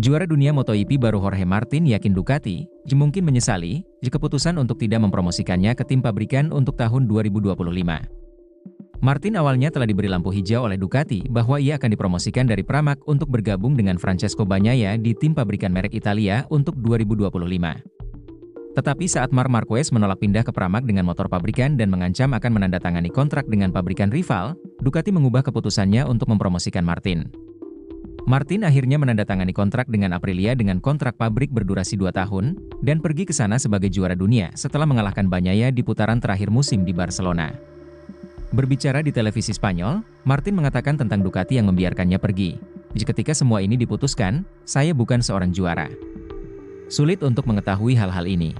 Juara dunia MotoGP baru Jorge Martin yakin Ducati mungkin menyesali keputusan untuk tidak mempromosikannya ke tim pabrikan untuk tahun 2025. Martin awalnya telah diberi lampu hijau oleh Ducati bahwa ia akan dipromosikan dari Pramac untuk bergabung dengan Francesco Bagnaia di tim pabrikan merek Italia untuk 2025. Tetapi saat Marc Marquez menolak pindah ke Pramac dengan motor pabrikan dan mengancam akan menandatangani kontrak dengan pabrikan rival, Ducati mengubah keputusannya untuk mempromosikan Martin. Martin akhirnya menandatangani kontrak dengan Aprilia dengan kontrak pabrik berdurasi 2 tahun, dan pergi ke sana sebagai juara dunia setelah mengalahkan Bagnaia di putaran terakhir musim di Barcelona. Berbicara di televisi Spanyol, Martin mengatakan tentang Ducati yang membiarkannya pergi. Ketika semua ini diputuskan, saya bukan seorang juara. Sulit untuk mengetahui hal-hal ini.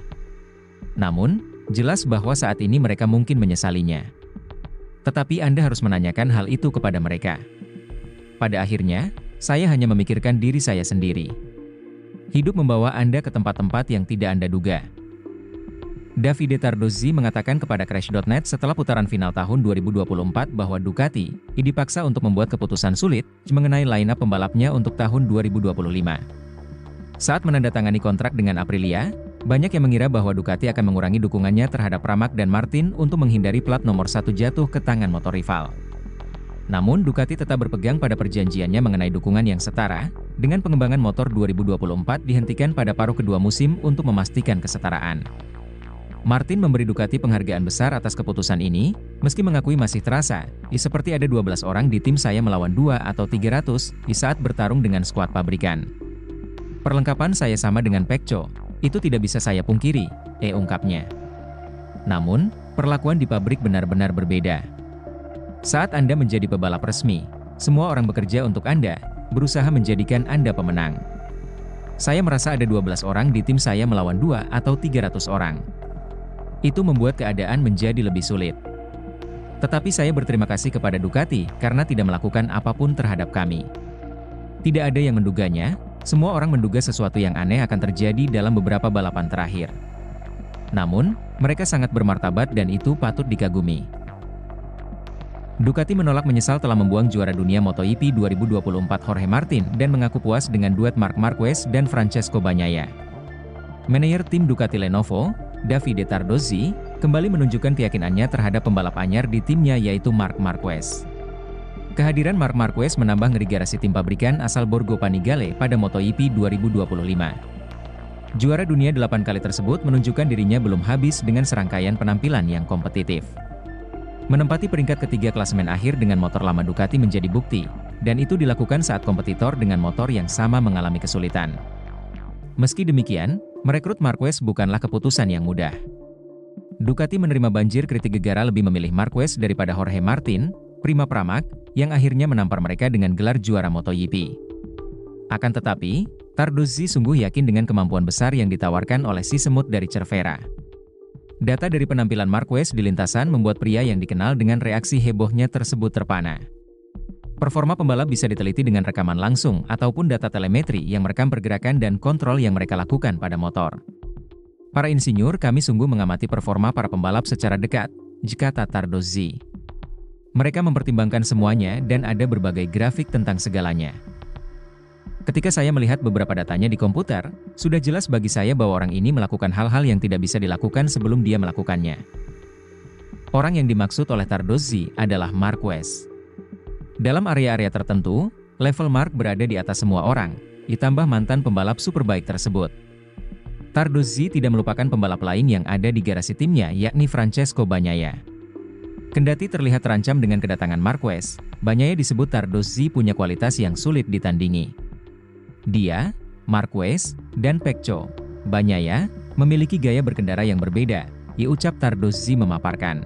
Namun, jelas bahwa saat ini mereka mungkin menyesalinya. Tetapi Anda harus menanyakan hal itu kepada mereka. Pada akhirnya, saya hanya memikirkan diri saya sendiri. Hidup membawa Anda ke tempat-tempat yang tidak Anda duga. Davide Tardozzi mengatakan kepada Crash.net setelah putaran final tahun 2024 bahwa Ducati dipaksa untuk membuat keputusan sulit mengenai line-up pembalapnya untuk tahun 2025. Saat menandatangani kontrak dengan Aprilia, banyak yang mengira bahwa Ducati akan mengurangi dukungannya terhadap Pramac dan Martin untuk menghindari plat nomor 1 jatuh ke tangan motor rival. Namun Ducati tetap berpegang pada perjanjiannya mengenai dukungan yang setara, dengan pengembangan motor 2024 dihentikan pada paruh kedua musim untuk memastikan kesetaraan. Martin memberi Ducati penghargaan besar atas keputusan ini, meski mengakui masih terasa, seperti ada 12 orang di tim saya melawan 2 atau 300 di saat bertarung dengan skuad pabrikan. Perlengkapan saya sama dengan Pecco, itu tidak bisa saya pungkiri, ungkapnya. Namun, perlakuan di pabrik benar-benar berbeda. Saat Anda menjadi pebalap resmi, semua orang bekerja untuk Anda, berusaha menjadikan Anda pemenang. Saya merasa ada 12 orang di tim saya melawan 2 atau 300 orang. Itu membuat keadaan menjadi lebih sulit. Tetapi saya berterima kasih kepada Ducati karena tidak melakukan apapun terhadap kami. Tidak ada yang menduganya, semua orang menduga sesuatu yang aneh akan terjadi dalam beberapa balapan terakhir. Namun, mereka sangat bermartabat dan itu patut dikagumi. Ducati menolak menyesal telah membuang juara dunia MotoGP 2024 Jorge Martin dan mengaku puas dengan duet Marc Marquez dan Francesco Bagnaia. Manajer tim Ducati Lenovo, Davide Tardozzi, kembali menunjukkan keyakinannya terhadap pembalap anyar di timnya yaitu Marc Marquez. Kehadiran Marc Marquez menambah ngeri garasi tim pabrikan asal Borgo Panigale pada MotoGP 2025. Juara dunia 8 kali tersebut menunjukkan dirinya belum habis dengan serangkaian penampilan yang kompetitif. Menempati peringkat ketiga klasemen akhir dengan motor lama Ducati menjadi bukti, dan itu dilakukan saat kompetitor dengan motor yang sama mengalami kesulitan. Meski demikian, merekrut Marquez bukanlah keputusan yang mudah. Ducati menerima banjir kritik gegara lebih memilih Marquez daripada Jorge Martin, prima Pramac, yang akhirnya menampar mereka dengan gelar juara MotoGP. Akan tetapi, Tardozzi sungguh yakin dengan kemampuan besar yang ditawarkan oleh si semut dari Cervera. Data dari penampilan Marquez di lintasan membuat pria yang dikenal dengan reaksi hebohnya tersebut terpana. Performa pembalap bisa diteliti dengan rekaman langsung ataupun data telemetri yang merekam pergerakan dan kontrol yang mereka lakukan pada motor. Para insinyur kami sungguh mengamati performa para pembalap secara dekat, kata Tardozzi. Mereka mempertimbangkan semuanya dan ada berbagai grafik tentang segalanya. Ketika saya melihat beberapa datanya di komputer, sudah jelas bagi saya bahwa orang ini melakukan hal-hal yang tidak bisa dilakukan sebelum dia melakukannya. Orang yang dimaksud oleh Tardozzi adalah Marquez. Dalam area-area tertentu, level Marc berada di atas semua orang, ditambah mantan pembalap superbike tersebut. Tardozzi tidak melupakan pembalap lain yang ada di garasi timnya yakni Francesco Bagnaia. Kendati terlihat terancam dengan kedatangan Marquez, Bagnaia disebut Tardozzi punya kualitas yang sulit ditandingi. Dia, Marquez, dan Pecco, Bagnaia, memiliki gaya berkendara yang berbeda, ucap Tardozzi memaparkan.